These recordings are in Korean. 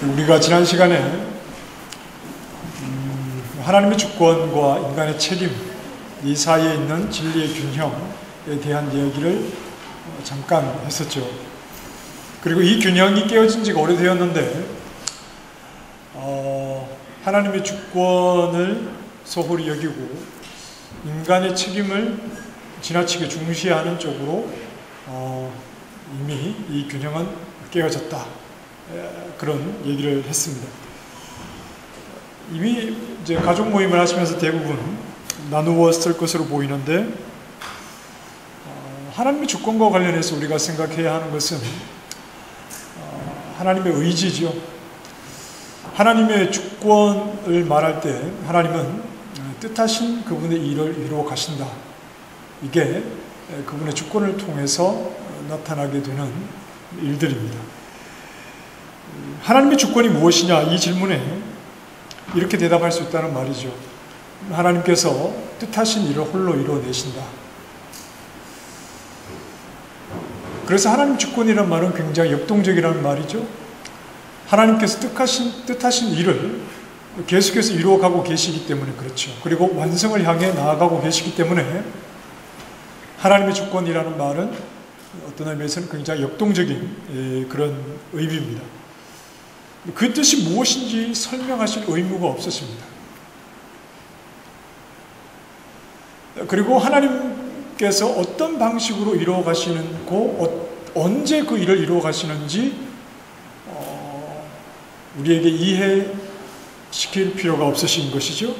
우리가 지난 시간에 하나님의 주권과 인간의 책임, 이 사이에 있는 진리의 균형에 대한 이야기를 잠깐 했었죠. 그리고 이 균형이 깨어진 지가 오래되었는데 하나님의 주권을 소홀히 여기고 인간의 책임을 지나치게 중시하는 쪽으로 이미 이 균형은 깨어졌다. 그런 얘기를 했습니다. 이미 이제 가족 모임을 하시면서 대부분 나누었을 것으로 보이는데 하나님의 주권과 관련해서 우리가 생각해야 하는 것은 하나님의 의지죠. 하나님의 주권을 말할 때 하나님은 뜻하신 그분의 일을 이루어 가신다. 이게 그분의 주권을 통해서 나타나게 되는 일들입니다. 하나님의 주권이 무엇이냐? 이 질문에 이렇게 대답할 수 있다는 말이죠. 하나님께서 뜻하신 일을 홀로 이루어내신다. 그래서 하나님 주권이라는 말은 굉장히 역동적이라는 말이죠. 하나님께서 뜻하신 일을 계속해서 이루어가고 계시기 때문에 그렇죠. 그리고 완성을 향해 나아가고 계시기 때문에 하나님의 주권이라는 말은 어떤 의미에서는 굉장히 역동적인 그런 의미입니다. 그 뜻이 무엇인지 설명하실 의무가 없으십니다. 그리고 하나님께서 어떤 방식으로 이루어 가시는고 언제 그 일을 이루어 가시는지 우리에게 이해시킬 필요가 없으신 것이죠.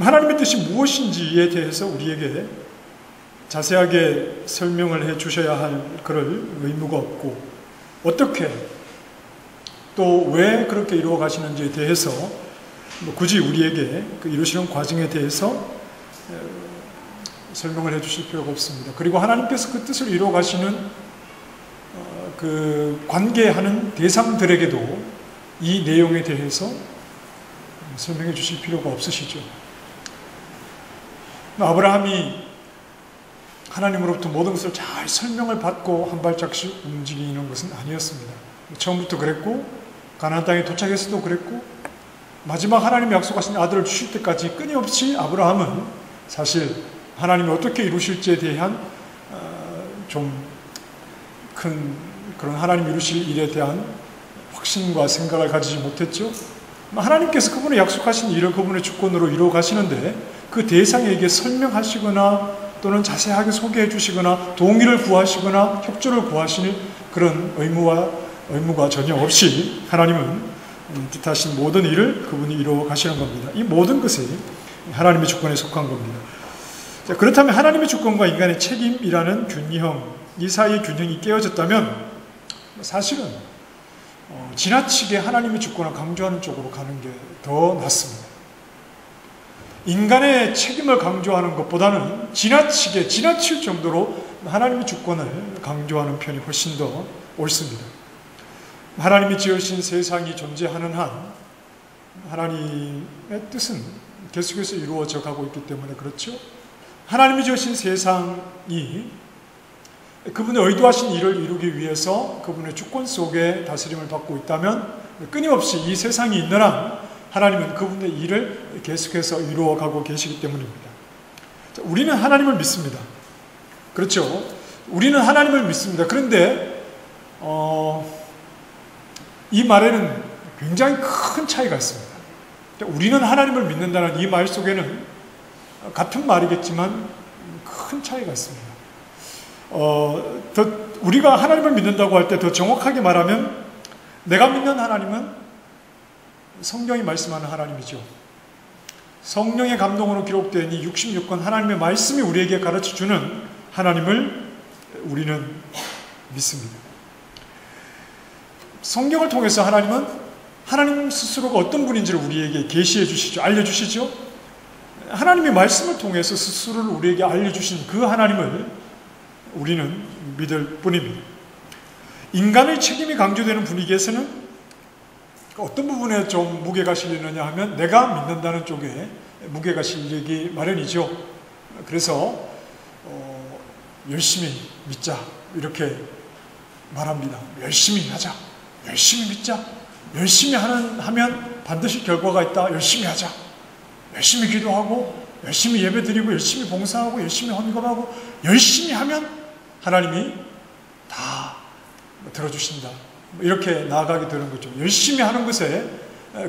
하나님의 뜻이 무엇인지에 대해서 우리에게 자세하게 설명을 해 주셔야 할 그럴 의무가 없고 어떻게 또 왜 그렇게 이루어 가시는지에 대해서 굳이 우리에게 그 이루시는 과정에 대해서 설명을 해 주실 필요가 없습니다. 그리고 하나님께서 그 뜻을 이루어 가시는 그 관계하는 대상들에게도 이 내용에 대해서 설명해 주실 필요가 없으시죠. 아브라함이 하나님으로부터 모든 것을 잘 설명을 받고 한 발짝씩 움직이는 것은 아니었습니다. 처음부터 그랬고 가나안 땅에 도착해서도 그랬고 마지막 하나님이 약속하신 아들을 주실 때까지 끊임없이 아브라함은 사실 하나님이 어떻게 이루실지에 대한 좀 큰 그런 하나님 이루실 일에 대한 확신과 생각을 가지지 못했죠. 하나님께서 그분의 약속하신 일을 그분의 주권으로 이루어 가시는데 그 대상에게 설명하시거나 또는 자세하게 소개해 주시거나 동의를 구하시거나 협조를 구하시는 그런 의무가 전혀 없이 하나님은 뜻하신 모든 일을 그분이 이루어 가시는 겁니다. 이 모든 것이 하나님의 주권에 속한 겁니다. 자, 그렇다면 하나님의 주권과 인간의 책임이라는 균형, 이 사이의 균형이 깨어졌다면 사실은 지나치게 하나님의 주권을 강조하는 쪽으로 가는 게 더 낫습니다. 인간의 책임을 강조하는 것보다는 지나칠 정도로 하나님의 주권을 강조하는 편이 훨씬 더 옳습니다. 하나님이 지으신 세상이 존재하는 한 하나님의 뜻은 계속해서 이루어져 가고 있기 때문에 그렇죠. 하나님이 지으신 세상이 그분의 의도하신 일을 이루기 위해서 그분의 주권 속에 다스림을 받고 있다면 끊임없이 이 세상이 있는 한 하나님은 그분의 일을 계속해서 이루어가고 계시기 때문입니다. 우리는 하나님을 믿습니다. 그렇죠? 우리는 하나님을 믿습니다. 그런데 이 말에는 굉장히 큰 차이가 있습니다. 우리는 하나님을 믿는다는 이 말 속에는 같은 말이겠지만 큰 차이가 있습니다. 우리가 하나님을 믿는다고 할 때 더 정확하게 말하면 내가 믿는 하나님은 성경이 말씀하는 하나님이죠. 성령의 감동으로 기록된 이 66권 하나님의 말씀이 우리에게 가르쳐주는 하나님을 우리는 믿습니다. 성경을 통해서 하나님은 하나님 스스로가 어떤 분인지를 우리에게 계시해 주시죠. 알려주시죠. 하나님의 말씀을 통해서 스스로를 우리에게 알려주신 그 하나님을 우리는 믿을 뿐입니다. 인간의 책임이 강조되는 분위기에서는 어떤 부분에 좀 무게가 실리느냐 하면 내가 믿는다는 쪽에 무게가 실리기 마련이죠. 그래서 열심히 믿자 이렇게 말합니다. 열심히 하자. 열심히 믿자. 열심히 하면 반드시 결과가 있다. 열심히 하자. 열심히 기도하고 열심히 예배드리고 열심히 봉사하고 열심히 헌금하고 열심히 하면 하나님이 다 들어주신다. 이렇게 나아가게 되는 거죠. 열심히 하는 것에,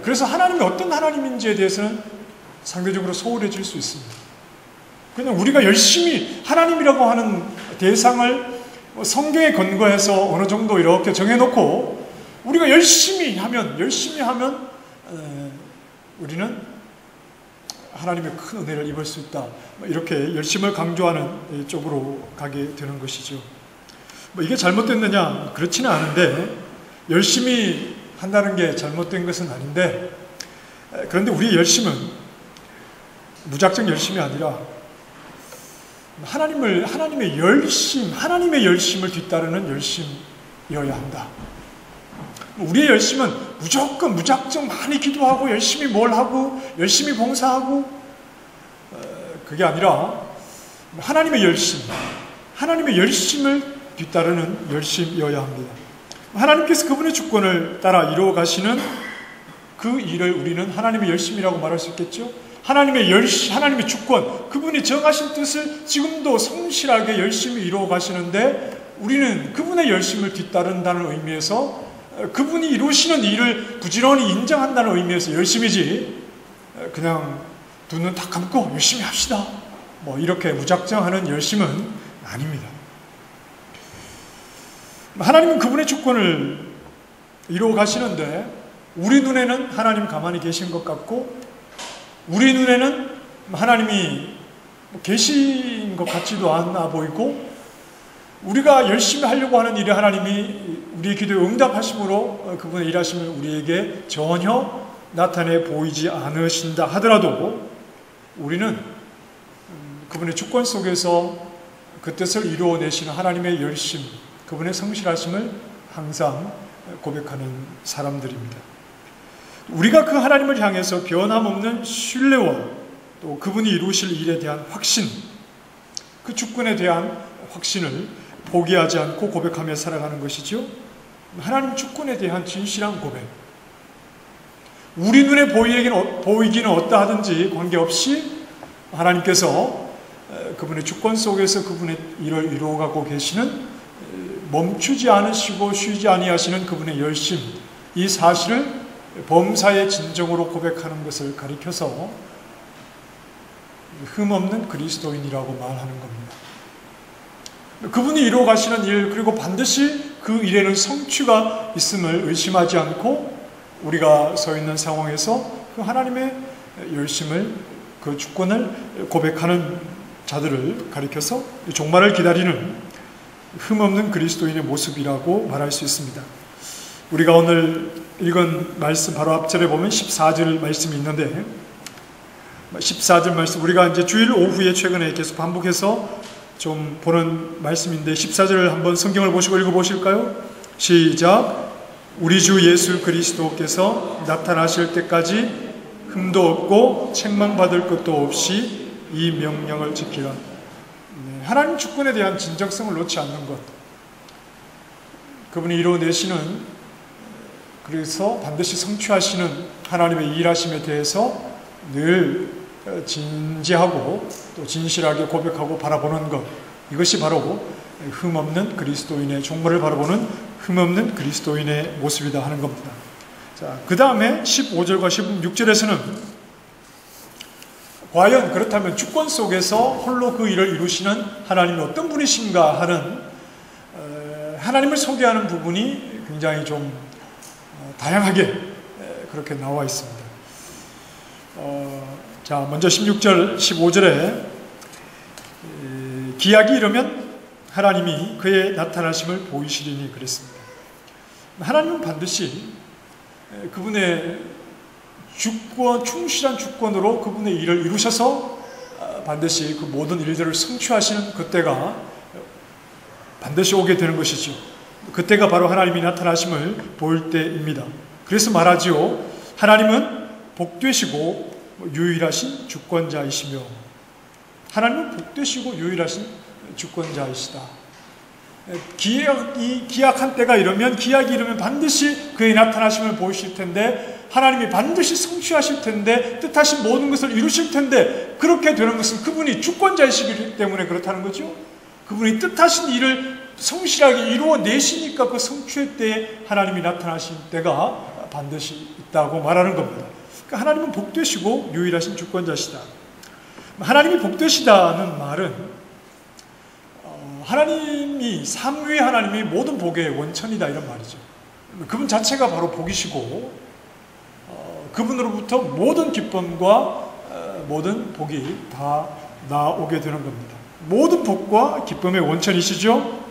그래서 하나님이 어떤 하나님인지에 대해서는 상대적으로 소홀해질 수 있습니다. 그냥 우리가 열심히 하나님이라고 하는 대상을 성경에 근거해서 어느 정도 이렇게 정해놓고 우리가 열심히 하면 우리는 하나님의 큰 은혜를 입을 수 있다. 이렇게 열심을 강조하는 쪽으로 가게 되는 것이죠. 이게 잘못됐느냐? 그렇지는 않은데, 열심히 한다는 게 잘못된 것은 아닌데, 그런데 우리의 열심은 무작정 열심이 아니라 하나님의 열심을 뒤따르는 열심이어야 한다. 우리의 열심은 무작정 많이 기도하고 열심히 뭘 하고 열심히 봉사하고 그게 아니라 하나님의 열심을 뒤따르는 열심이어야 합니다. 하나님께서 그분의 주권을 따라 이루어 가시는 그 일을 우리는 하나님의 열심이라고 말할 수 있겠죠. 하나님의 주권, 그분이 정하신 뜻을 지금도 성실하게 열심히 이루어 가시는데 우리는 그분의 열심을 뒤따른다는 의미에서, 그분이 이루시는 일을 부지런히 인정한다는 의미에서 열심이지, 그냥 두 눈 다 감고 열심히 합시다, 이렇게 무작정 하는 열심은 아닙니다. 하나님은 그분의 주권을 이루어 가시는데 우리 눈에는 하나님 가만히 계신 것 같고, 우리 눈에는 하나님이 계신 것 같지도 않아 보이고, 우리가 열심히 하려고 하는 일에 하나님이 우리의 기도에 응답하심으로 그분의 일하심을 우리에게 전혀 나타내 보이지 않으신다 하더라도 우리는 그분의 주권 속에서 그 뜻을 이루어내시는 하나님의 열심, 그분의 성실하심을 항상 고백하는 사람들입니다. 우리가 그 하나님을 향해서 변함없는 신뢰와 또 그분이 이루실 일에 대한 확신, 그 주권에 대한 확신을 포기하지 않고 고백하며 살아가는 것이죠. 하나님 주권에 대한 진실한 고백. 우리 눈에 보이기는 어떠하든지 관계없이 하나님께서 그분의 주권 속에서 그분의 일을 이루어가고 계시는, 멈추지 않으시고 쉬지 아니하시는 그분의 열심, 이 사실을 범사의 진정으로 고백하는 것을 가리켜서 흠없는 그리스도인이라고 말하는 겁니다. 그분이 이루어 가시는 일, 그리고 반드시 그 일에는 성취가 있음을 의심하지 않고 우리가 서 있는 상황에서 그 하나님의 열심을, 그 주권을 고백하는 자들을 가리켜서 종말을 기다리는 흠없는 그리스도인의 모습이라고 말할 수 있습니다. 우리가 오늘 읽은 말씀 바로 앞절에 보면 14절 말씀이 있는데, 14절 말씀, 우리가 이제 주일 오후에 최근에 계속 반복해서 좀 보는 말씀인데 14절을 한번 성경을 보시고 읽어보실까요? 시작. 우리 주 예수 그리스도께서 나타나실 때까지 흠도 없고 책망받을 것도 없이 이 명령을 지키라. 하나님 주권에 대한 진정성을 놓지 않는 것, 그분이 이루어내시는, 그래서 반드시 성취하시는 하나님의 일하심에 대해서 늘 진지하고 또 진실하게 고백하고 바라보는 것, 이것이 바로 흠없는 그리스도인의, 종말을 바라보는 흠없는 그리스도인의 모습이다 하는 겁니다. 자, 그 다음에 15절과 16절에서는 과연 그렇다면 주권 속에서 홀로 그 일을 이루시는 하나님이 어떤 분이신가 하는 하나님을 소개하는 부분이 굉장히 좀 다양하게 그렇게 나와 있습니다. 자, 먼저 16절, 15절에 기약이 이르면 하나님이 그의 나타나심을 보이시리니 그랬습니다. 하나님은 반드시 그분의 주권, 충실한 주권으로 그분의 일을 이루셔서 반드시 그 모든 일들을 성취하시는 그때가 반드시 오게 되는 것이죠. 그때가 바로 하나님이 나타나심을 보일 때입니다. 그래서 말하지요. 하나님은 복되시고 유일하신 주권자이시며, 하나님은 복되시고 유일하신 주권자이시다. 기약한 때가 이르면, 기약이 이르면 반드시 그의 나타나심을 보이실 텐데, 하나님이 반드시 성취하실 텐데, 뜻하신 모든 것을 이루실 텐데, 그렇게 되는 것은 그분이 주권자이시기 때문에 그렇다는 거죠. 그분이 뜻하신 일을 성실하게 이루어내시니까 그 성취의 때에 하나님이 나타나신 때가 반드시 있다고 말하는 겁니다. 그러니까 하나님은 복되시고 유일하신 주권자시다. 하나님이 복되시다는 말은 하나님이, 삼위의 하나님이 모든 복의 원천이다, 이런 말이죠. 그분 자체가 바로 복이시고, 그분으로부터 모든 기쁨과 모든 복이 다 나오게 되는 겁니다. 모든 복과 기쁨의 원천이시죠.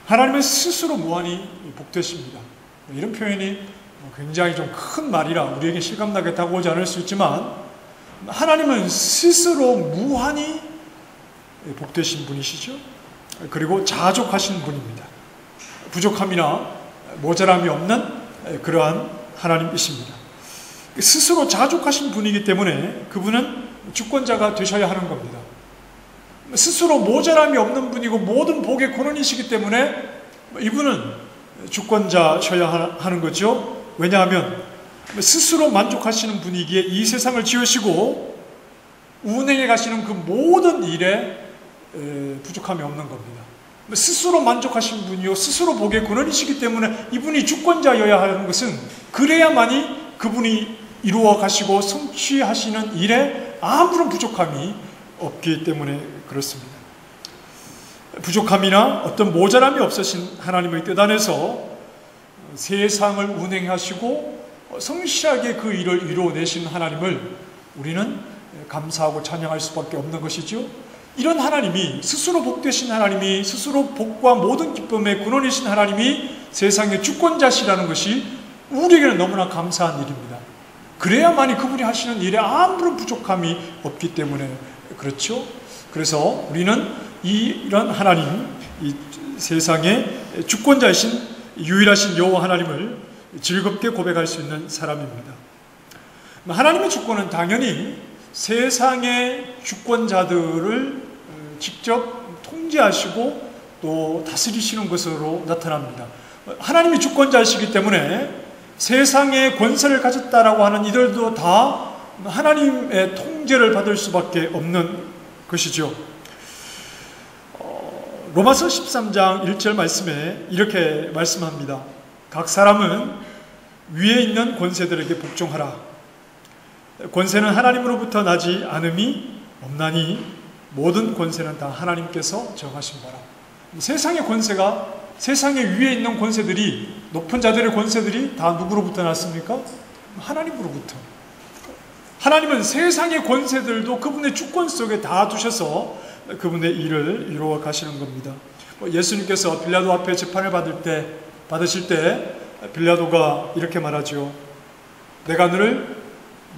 하나님은 스스로 무한히 복되십니다. 이런 표현이 굉장히 좀 큰 말이라 우리에게 실감나게 다가오지 않을 수 있지만, 하나님은 스스로 무한히 복되신 분이시죠. 그리고 자족하신 분입니다. 부족함이나 모자람이 없는 그러한 하나님이십니다. 스스로 자족하신 분이기 때문에 그분은 주권자가 되셔야 하는 겁니다. 스스로 모자람이 없는 분이고 모든 복의 근원이시기 때문에 이분은 주권자셔야 하는 거죠. 왜냐하면 스스로 만족하시는 분이기에 이 세상을 지으시고 운행해 가시는 그 모든 일에 부족함이 없는 겁니다. 스스로 만족하신 분이요, 스스로 복의 근원이시기 때문에 이분이 주권자여야 하는 것은, 그래야만이 그분이 이루어 가시고 성취하시는 일에 아무런 부족함이 없기 때문에 그렇습니다. 부족함이나 어떤 모자람이 없으신 하나님의 뜻 안에서 세상을 운행하시고 성실하게 그 일을 이루어내신 하나님을 우리는 감사하고 찬양할 수밖에 없는 것이죠. 이런 하나님이, 스스로 복되신 하나님이, 스스로 복과 모든 기쁨의 근원이신 하나님이 세상의 주권자시라는 것이 우리에게는 너무나 감사한 일입니다. 그래야만이 그분이 하시는 일에 아무런 부족함이 없기 때문에 그렇죠. 그래서 우리는 이런 하나님, 이 세상의 주권자이신 유일하신 여호와 하나님을 즐겁게 고백할 수 있는 사람입니다. 하나님의 주권은 당연히 세상의 주권자들을 직접 통제하시고 또 다스리시는 것으로 나타납니다. 하나님이 주권자이시기 때문에 세상의 권세를 가졌다라고 하는 이들도 다 하나님의 통제를 받을 수밖에 없는 것이죠. 로마서 13장 1절 말씀에 이렇게 말씀합니다. 각 사람은 위에 있는 권세들에게 복종하라. 권세는 하나님으로부터 나지 않음이 없나니 모든 권세는 다 하나님께서 정하신 바라. 세상의 권세가, 세상에 위에 있는 권세들이, 높은 자들의 권세들이 다 누구로부터 났습니까? 하나님으로부터. 하나님은 세상의 권세들도 그분의 주권 속에 다 두셔서 그분의 일을 이루어 가시는 겁니다. 예수님께서 빌라도 앞에 재판을 받으실 때 빌라도가 이렇게 말하죠. 내가 너를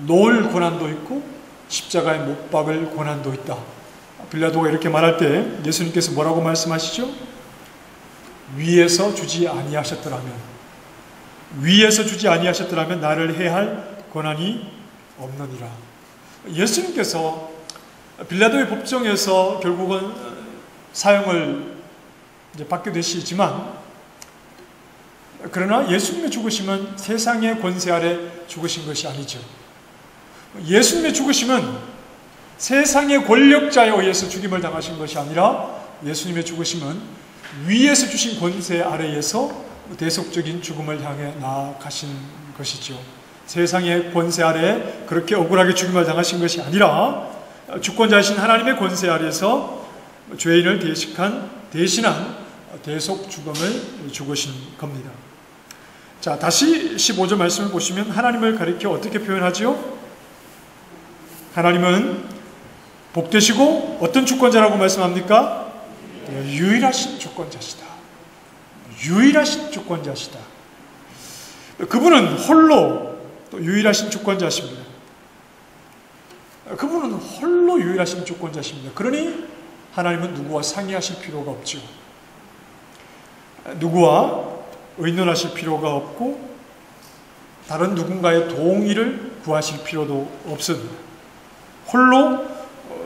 놓을 권한도 있고 십자가에 못 박을 권한도 있다. 빌라도가 이렇게 말할 때 예수님께서 뭐라고 말씀하시죠? 위에서 주지 아니하셨더라면 나를 해할 권한이 없느니라. 예수님께서 빌라도의 법정에서 결국은 사형을 이제 받게 되시지만, 그러나 예수님의 죽으심은 세상의 권세 아래 죽으신 것이 아니죠. 예수님의 죽으심은 세상의 권력자에 의해서 죽임을 당하신 것이 아니라 예수님의 죽으심은 위에서 주신 권세 아래에서 대속적인 죽음을 향해 나아가신 것이죠. 세상의 권세 아래 그렇게 억울하게 죽임을 당하신 것이 아니라 주권자이신 하나님의 권세 아래에서 죄인을 대신한 대속 죽음을 죽으신 겁니다. 자, 다시 15절 말씀을 보시면 하나님을 가리켜 어떻게 표현하지요? 하나님은 복되시고 어떤 주권자라고 말씀합니까? 유일하신 주권자시다. 유일하신 주권자시다. 그분은 홀로 또 유일하신 주권자십니다. 그분은 홀로 유일하신 주권자십니다. 그러니 하나님은 누구와 상의하실 필요가 없죠. 누구와 의논하실 필요가 없고 다른 누군가의 동의를 구하실 필요도 없습니다. 홀로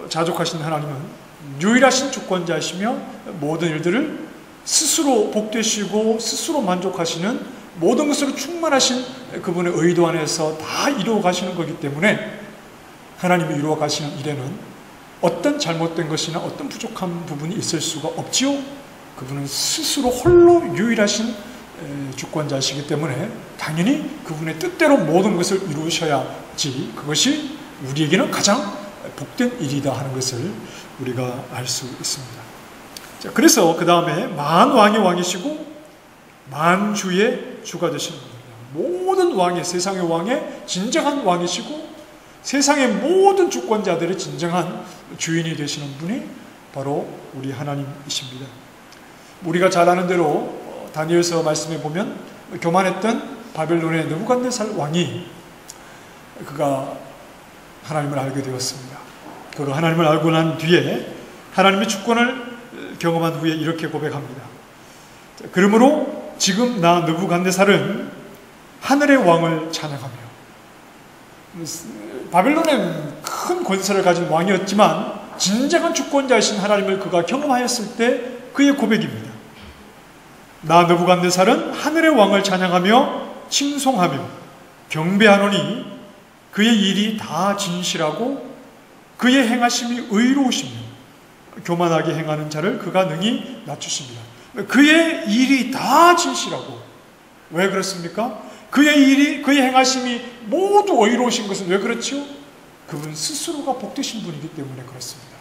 자족하신 하나님은 유일하신 주권자이시며 모든 일들을 스스로 복되시고 스스로 만족하시는 모든 것으로 충만하신 그분의 의도 안에서 다 이루어 가시는 거기 때문에 하나님이 이루어 가시는 일에는 어떤 잘못된 것이나 어떤 부족한 부분이 있을 수가 없지요. 그분은 스스로 홀로 유일하신 주권자시기 때문에 당연히 그분의 뜻대로 모든 것을 이루셔야지 그것이 우리에게는 가장 복된 일이다 하는 것을 우리가 알 수 있습니다. 자, 그래서 그 다음에 만왕의 왕이시고 만주의 주가 되시는 겁니다. 모든 왕의, 세상의 왕의 진정한 왕이시고 세상의 모든 주권자들의 진정한 주인이 되시는 분이 바로 우리 하나님이십니다. 우리가 잘 아는 대로 다니엘서 말씀에 보면 교만했던 바벨론의 느부갓네살 왕이 그가 하나님을 알게 되었습니다. 그가 하나님을 알고 난 뒤에 하나님의 주권을 경험한 후에 이렇게 고백합니다. 그러므로 지금 나 느부갓네살은 하늘의 왕을 찬양하며, 바벨론은 큰 권세를 가진 왕이었지만 진정한 주권자이신 하나님을 그가 경험하였을 때 그의 고백입니다. 나 느부갓네살은 하늘의 왕을 찬양하며 칭송하며 경배하노니 그의 일이 다 진실하고 그의 행하심이 의로우시며 교만하게 행하는 자를 그가 능히 낮추십니다. 그의 일이 다 진실하고, 왜 그렇습니까? 그의 일이, 그의 행하심이 모두 의로우신 것은 왜 그렇죠? 그분 스스로가 복되신 분이기 때문에 그렇습니다.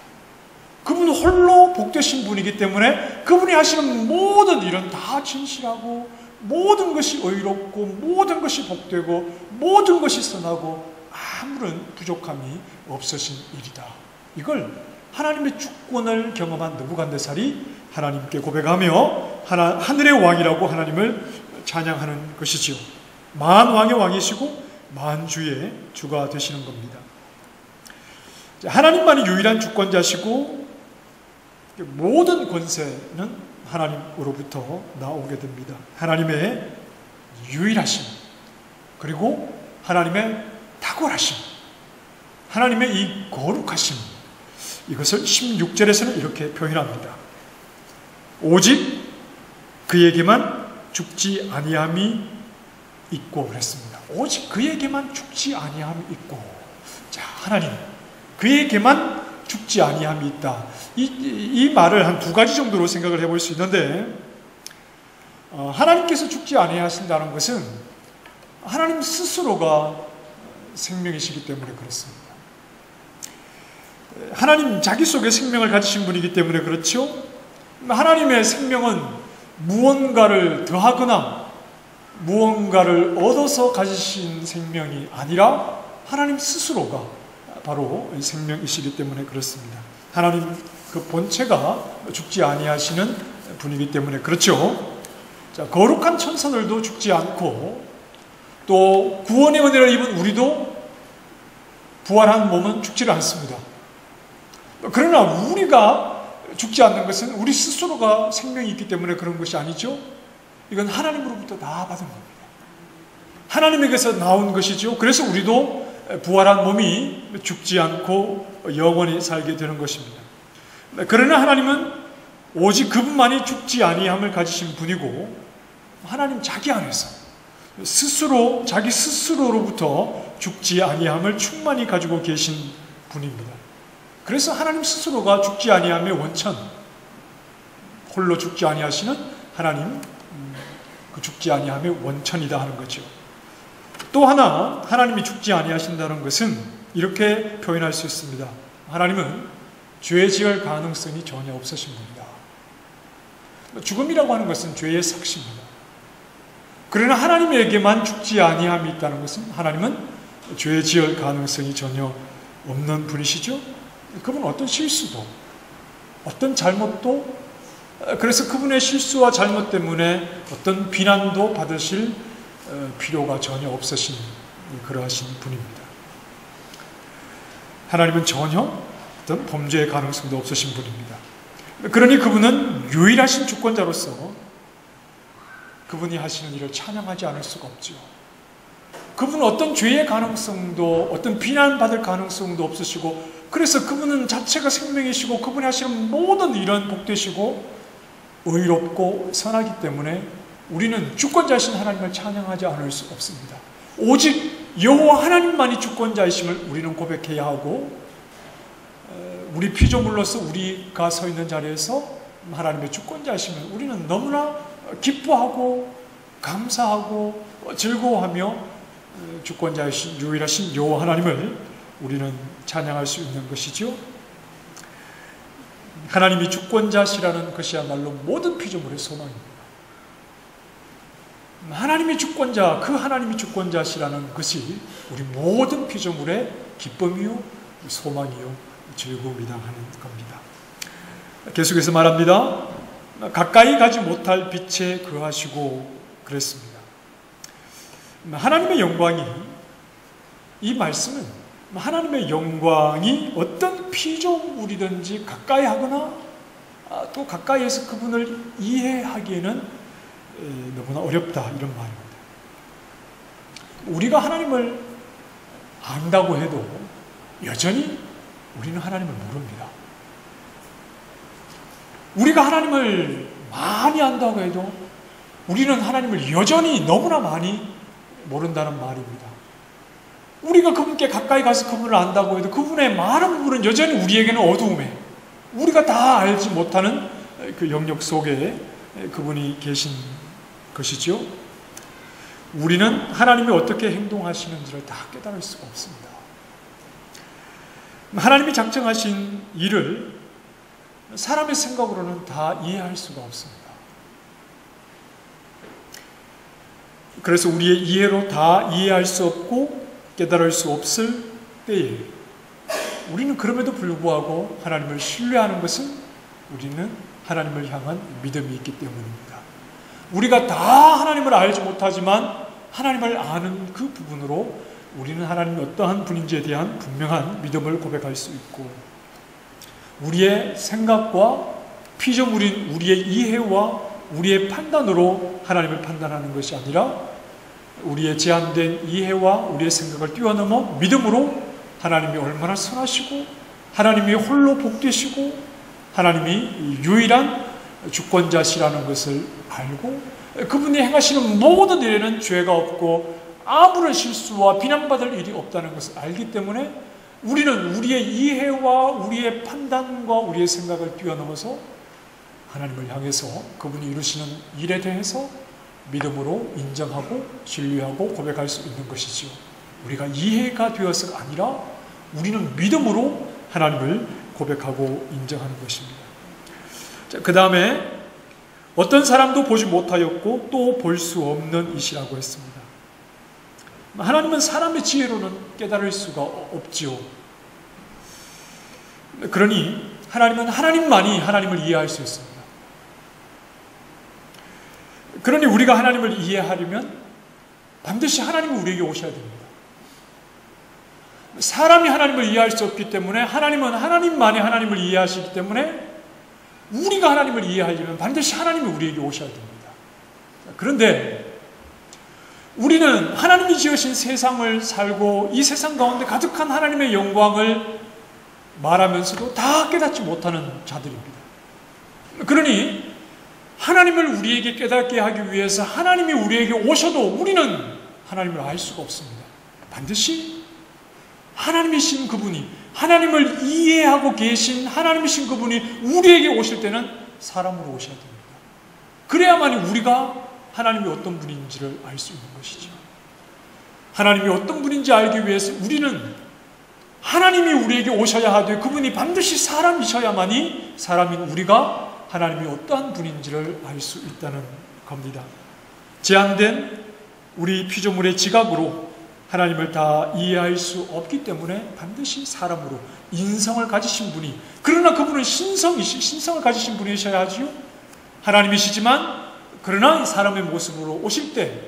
그분 홀로 복되신 분이기 때문에 그분이 하시는 모든 일은 다 진실하고 모든 것이 의롭고 모든 것이 복되고 모든 것이 선하고 아무런 부족함이 없으신 일이다. 이걸 하나님의 주권을 경험한 느부갓네살이 하나님께 고백하며 하늘의 왕이라고 하나님을 찬양하는 것이지요. 만왕의 왕이시고 만주의 주가 되시는 겁니다. 하나님만이 유일한 주권자시고 모든 권세는 하나님으로부터 나오게 됩니다. 하나님의 유일하심, 그리고 하나님의 탁월하심, 하나님의 이 거룩하심, 이것을 16절에서는 이렇게 표현합니다. 오직 그에게만 죽지 아니함이 있고 그랬습니다. 오직 그에게만 죽지 아니함이 있고, 자, 하나님 그에게만 죽지 아니함이 있다. 이 말을 한 두 가지 정도로 생각을 해볼 수 있는데, 하나님께서 죽지 아니하신다는 것은 하나님 스스로가 생명이시기 때문에 그렇습니다. 하나님 자기 속에 생명을 가지신 분이기 때문에 그렇죠. 하나님의 생명은 무언가를 더하거나 무언가를 얻어서 가지신 생명이 아니라 하나님 스스로가 바로 생명이시기 때문에 그렇습니다. 하나님 그 본체가 죽지 아니하시는 분이기 때문에 그렇죠. 자, 거룩한 천사들도 죽지 않고 또 구원의 은혜를 입은 우리도 부활한 몸은 죽지를 않습니다. 그러나 우리가 죽지 않는 것은 우리 스스로가 생명이 있기 때문에 그런 것이 아니죠. 이건 하나님으로부터 다 받은 겁니다. 하나님에게서 나온 것이죠. 그래서 우리도 부활한 몸이 죽지 않고 영원히 살게 되는 것입니다. 그러나 하나님은 오직 그분만이 죽지 아니함을 가지신 분이고, 하나님 자기 안에서 스스로, 자기 스스로로부터 죽지 아니함을 충만히 가지고 계신 분입니다. 그래서 하나님 스스로가 죽지 아니함의 원천, 홀로 죽지 아니하시는 하나님, 그 죽지 아니함의 원천이다 하는 거죠. 또 하나, 하나님이 죽지 아니하신다는 것은 이렇게 표현할 수 있습니다. 하나님은 죄 지을 가능성이 전혀 없으신 분이다. 죽음이라고 하는 것은 죄의 삭시입니다. 그러나 하나님에게만 죽지 아니함이 있다는 것은 하나님은 죄 지을 가능성이 전혀 없는 분이시죠. 그분은 어떤 실수도, 어떤 잘못도, 그래서 그분의 실수와 잘못 때문에 어떤 비난도 받으실 필요가 전혀 없으신 그러하신 분입니다. 하나님은 전혀 어떤 범죄의 가능성도 없으신 분입니다. 그러니 그분은 유일하신 주권자로서 그분이 하시는 일을 찬양하지 않을 수가 없죠. 그분은 어떤 죄의 가능성도, 어떤 비난받을 가능성도 없으시고, 그래서 그분은 자체가 생명이시고 그분이 하시는 모든 일은 복되시고 의롭고 선하기 때문에 우리는 주권자이신 하나님을 찬양하지 않을 수 없습니다. 오직 여호와 하나님만이 주권자이심을 우리는 고백해야 하고, 우리 피조물로서 우리가 서 있는 자리에서 하나님의 주권자이심을 우리는 너무나 기뻐하고 감사하고 즐거워하며 주권자이신 유일하신 여호와 하나님을 우리는 찬양할 수 있는 것이죠. 하나님이 주권자시라는 것이야말로 모든 피조물의 소망입니다. 하나님이 주권자, 그 하나님이 주권자시라는 것이 우리 모든 피조물의 기쁨이요, 소망이요, 즐거움이다 하는 겁니다. 계속해서 말합니다. 가까이 가지 못할 빛에 거하시고 그랬습니다. 하나님의 영광이, 이 말씀은 하나님의 영광이 어떤 피조물이든지 가까이 하거나 또 가까이에서 그분을 이해하기에는 너무나 어렵다, 이런 말입니다. 우리가 하나님을 안다고 해도 여전히 우리는 하나님을 모릅니다. 우리가 하나님을 많이 안다고 해도 우리는 하나님을 여전히 너무나 많이 모른다는 말입니다. 우리가 그분께 가까이 가서 그분을 안다고 해도 그분의 많은 부분은 여전히 우리에게는 어두움에, 우리가 다 알지 못하는 그 영역 속에 그분이 계신 것이죠. 우리는 하나님이 어떻게 행동하시는지를 다 깨달을 수가 없습니다. 하나님이 작정하신 일을 사람의 생각으로는 다 이해할 수가 없습니다. 그래서 우리의 이해로 다 이해할 수 없고 깨달을 수 없을 때에 우리는 그럼에도 불구하고 하나님을 신뢰하는 것은 우리는 하나님을 향한 믿음이 있기 때문입니다. 우리가 다 하나님을 알지 못하지만 하나님을 아는 그 부분으로 우리는 하나님이 어떠한 분인지에 대한 분명한 믿음을 고백할 수 있고, 우리의 생각과 피조물인 우리의 이해와 우리의 판단으로 하나님을 판단하는 것이 아니라 우리의 제한된 이해와 우리의 생각을 뛰어넘어 믿음으로 하나님이 얼마나 선하시고 하나님이 홀로 복되시고 하나님이 유일한 주권자시라는 것을 알고, 그분이 행하시는 모든 일에는 죄가 없고 아무런 실수와 비난받을 일이 없다는 것을 알기 때문에 우리는 우리의 이해와 우리의 판단과 우리의 생각을 뛰어넘어서 하나님을 향해서 그분이 이루시는 일에 대해서 믿음으로 인정하고 신뢰하고 고백할 수 있는 것이죠. 우리가 이해가 되어서가 아니라 우리는 믿음으로 하나님을 고백하고 인정하는 것입니다. 그 다음에 어떤 사람도 보지 못하였고 또 볼 수 없는 이시라고 했습니다. 하나님은 사람의 지혜로는 깨달을 수가 없지요. 그러니 하나님은 하나님만이 하나님을 이해할 수 있습니다. 그러니 우리가 하나님을 이해하려면 반드시 하나님이 우리에게 오셔야 됩니다. 사람이 하나님을 이해할 수 없기 때문에 하나님은 하나님만이 하나님을 이해하시기 때문에 우리가 하나님을 이해하려면 반드시 하나님이 우리에게 오셔야 됩니다. 그런데 우리는 하나님이 지으신 세상을 살고 이 세상 가운데 가득한 하나님의 영광을 말하면서도 다 깨닫지 못하는 자들입니다. 그러니 하나님을 우리에게 깨닫게 하기 위해서 하나님이 우리에게 오셔도 우리는 하나님을 알 수가 없습니다. 반드시 하나님이신 그분이, 하나님을 이해하고 계신 하나님이신 그분이 우리에게 오실 때는 사람으로 오셔야 됩니다. 그래야만이 우리가 하나님이 어떤 분인지를 알 수 있는 것이죠. 하나님이 어떤 분인지 알기 위해서 우리는 하나님이 우리에게 오셔야 하되 그분이 반드시 사람이셔야만이 사람인 우리가 하나님이 어떠한 분인지를 알 수 있다는 겁니다. 제한된 우리 피조물의 지각으로 하나님을 다 이해할 수 없기 때문에 반드시 사람으로 인성을 가지신 분이, 그러나 그분은 신성을 가지신 분이셔야 하지요. 하나님이시지만 그러나 사람의 모습으로 오실 때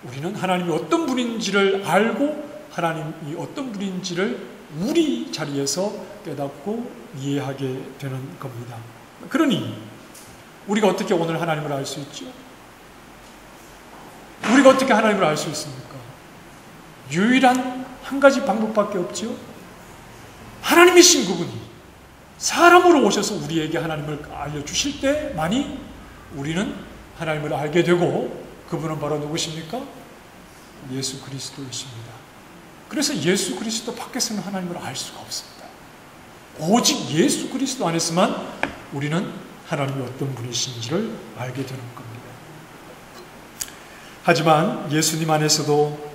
우리는 하나님이 어떤 분인지를 알고 하나님이 어떤 분인지를 우리 자리에서 깨닫고 이해하게 되는 겁니다. 그러니 우리가 어떻게 오늘 하나님을 알 수 있죠? 우리가 어떻게 하나님을 알 수 있습니까? 유일한 한 가지 방법밖에 없지요. 하나님이신 그분이 사람으로 오셔서 우리에게 하나님을 알려주실 때만이 우리는 하나님을 알게 되고, 그분은 바로 누구십니까? 예수 그리스도이십니다. 그래서 예수 그리스도 밖에서는 하나님을 알 수가 없습니다. 오직 예수 그리스도 안에서만 우리는 하나님이 어떤 분이신지를 알게 되는 겁니다. 하지만 예수님 안에서도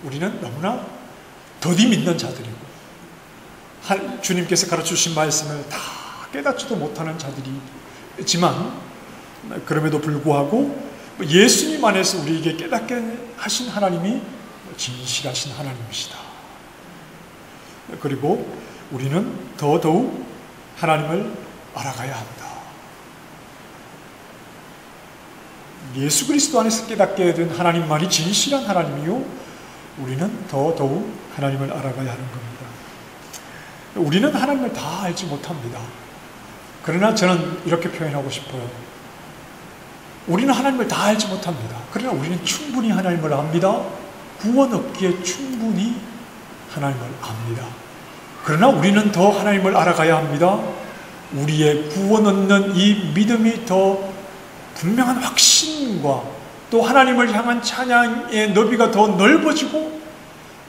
우리는 너무나 더디 믿는 자들이고, 주님께서 가르쳐주신 말씀을 다 깨닫지도 못하는 자들이지만, 그럼에도 불구하고 예수님 안에서 우리에게 깨닫게 하신 하나님이 진실하신 하나님이시다. 그리고 우리는 더더욱 하나님을 알아가야 한다. 예수 그리스도 안에서 깨닫게 된 하나님만이 진실한 하나님이요, 우리는 더더욱 하나님을 알아가야 하는 겁니다. 우리는 하나님을 다 알지 못합니다. 그러나 저는 이렇게 표현하고 싶어요. 우리는 하나님을 다 알지 못합니다. 그러나 우리는 충분히 하나님을 압니다. 구원 얻기에 충분히 하나님을 압니다. 그러나 우리는 더 하나님을 알아가야 합니다. 우리의 구원 얻는 이 믿음이 더 분명한 확신과 또 하나님을 향한 찬양의 너비가 더 넓어지고,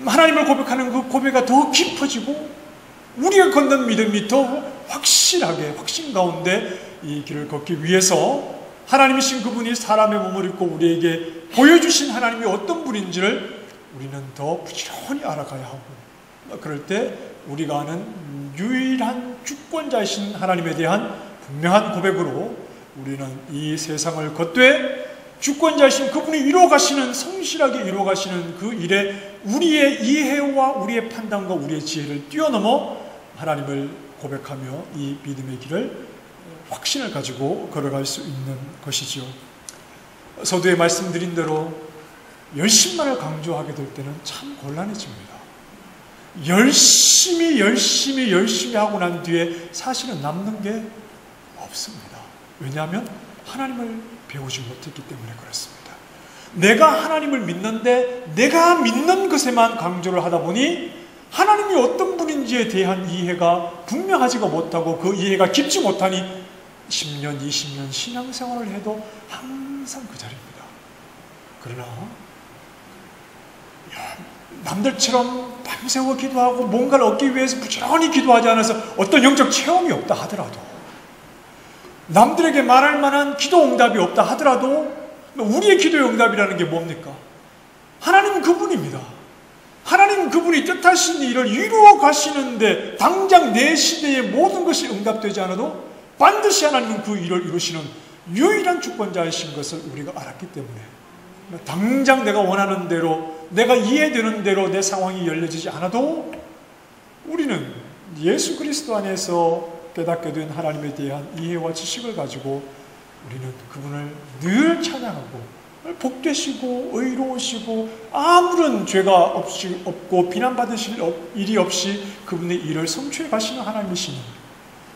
하나님을 고백하는 그 고백이 더 깊어지고, 우리가 걷는 믿음이 더 확실하게, 확신 가운데 이 길을 걷기 위해서 하나님이신 그분이 사람의 몸을 입고 우리에게 보여주신 하나님이 어떤 분인지를 우리는 더 부지런히 알아가야 하고, 그럴 때 우리가 아는 유일한 주권자이신 하나님에 대한 분명한 고백으로 우리는 이 세상을 걷되 주권자이신 그분이 이루어가시는, 성실하게 이루어가시는 그 일에 우리의 이해와 우리의 판단과 우리의 지혜를 뛰어넘어 하나님을 고백하며 이 믿음의 길을, 확신을 가지고 걸어갈 수 있는 것이죠. 서두에 말씀드린 대로 열심만을 강조하게 될 때는 참 곤란해집니다. 열심히 하고 난 뒤에 사실은 남는 게 없습니다. 왜냐하면 하나님을 배우지 못했기 때문에 그렇습니다. 내가 하나님을 믿는데 내가 믿는 것에만 강조를 하다 보니 하나님이 어떤 분인지에 대한 이해가 분명하지가 못하고, 그 이해가 깊지 못하니 10년, 20년 신앙생활을 해도 항상 그 자리입니다. 그러나 남들처럼 밤새워 기도하고 뭔가를 얻기 위해서 부지런히 기도하지 않아서 어떤 영적 체험이 없다 하더라도, 남들에게 말할 만한 기도 응답이 없다 하더라도, 우리의 기도의 응답이라는 게 뭡니까? 하나님은 그분입니다. 하나님은 그분이 뜻하신 일을 이루어 가시는데 당장 내 시대의 모든 것이 응답되지 않아도 반드시 하나님은 그 일을 이루시는 유일한 주권자이신 것을 우리가 알았기 때문에, 당장 내가 원하는 대로, 내가 이해되는 대로 내 상황이 열려지지 않아도 우리는 예수 그리스도 안에서 깨닫게 된 하나님에 대한 이해와 지식을 가지고 우리는 그분을 늘 찬양하고, 복되시고 의로우시고 아무런 죄가 없고 비난받으실 일이 없이 그분의 일을 성취해 가시는 하나님이시니,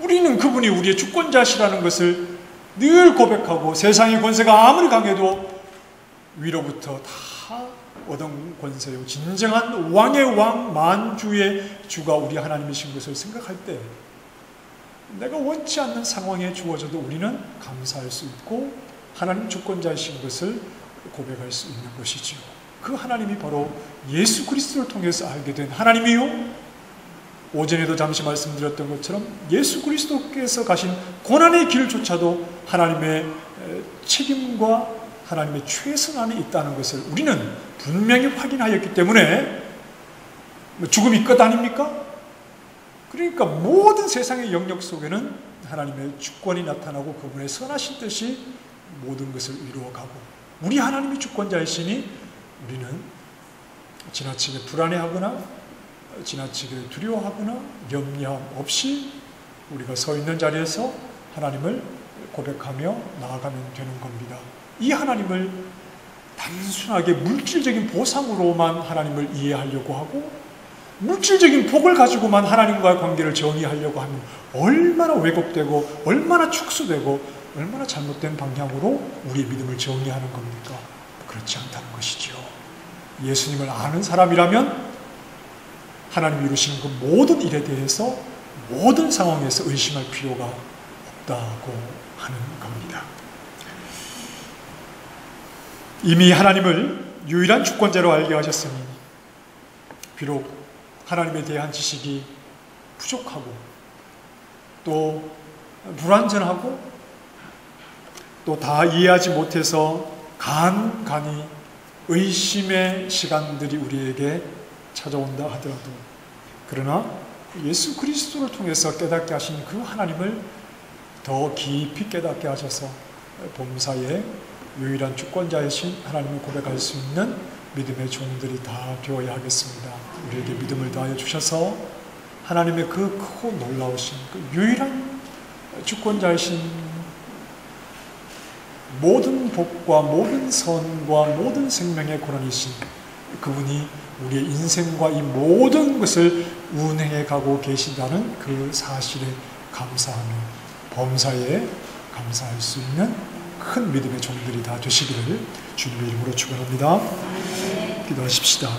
우리는 그분이 우리의 주권자시라는 것을 늘 고백하고, 세상의 권세가 아무리 강해도 위로부터 다 얻은 권세요, 진정한 왕의 왕, 만주의 주가 우리 하나님이신 것을 생각할 때 내가 원치 않는 상황에 주어져도 우리는 감사할 수 있고 하나님 주권자이신 것을 고백할 수 있는 것이지요. 그 하나님이 바로 예수 그리스도를 통해서 알게 된 하나님이요, 오전에도 잠시 말씀드렸던 것처럼 예수 그리스도께서 가신 고난의 길조차도 하나님의 책임과 하나님의 최선 안에 있다는 것을 우리는 분명히 확인하였기 때문에, 죽음이 끝 아닙니까? 그러니까 모든 세상의 영역 속에는 하나님의 주권이 나타나고 그분의 선하신 뜻이 모든 것을 이루어가고, 우리 하나님이 주권자이시니 우리는 지나치게 불안해하거나 지나치게 두려워하거나 염려함 없이 우리가 서 있는 자리에서 하나님을 고백하며 나아가면 되는 겁니다. 이 하나님을 단순하게 물질적인 보상으로만 하나님을 이해하려고 하고, 물질적인 복을 가지고만 하나님과의 관계를 정의하려고 하면 얼마나 왜곡되고 얼마나 축소되고 얼마나 잘못된 방향으로 우리의 믿음을 정의하는 겁니까? 그렇지 않다는 것이죠. 예수님을 아는 사람이라면 하나님이 이루시는 그 모든 일에 대해서 모든 상황에서 의심할 필요가 없다고 하는 겁니다. 이미 하나님을 유일한 주권자로 알게 하셨으니 비록 하나님에 대한 지식이 부족하고 또 불완전하고 또 다 이해하지 못해서 간간히 의심의 시간들이 우리에게 찾아온다 하더라도, 그러나 예수 그리스도를 통해서 깨닫게 하신 그 하나님을 더 깊이 깨닫게 하셔서 범사의 유일한 주권자이신 하나님을 고백할 수 있는 믿음의 종들이 다 되어야 하겠습니다. 우리에게 믿음을 다하여 주셔서 하나님의 그 크고 놀라우신 그 유일한 주권자이신 모든 복과 모든 선과 모든 생명의 권한이신 그분이 우리의 인생과 이 모든 것을 운행해 가고 계신다는 그 사실에 감사하며 범사에 감사할 수 있는 큰 믿음의 종들이 다 되시기를 주님의 이름으로 축원합니다. 기도하십시다.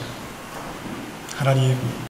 하나님,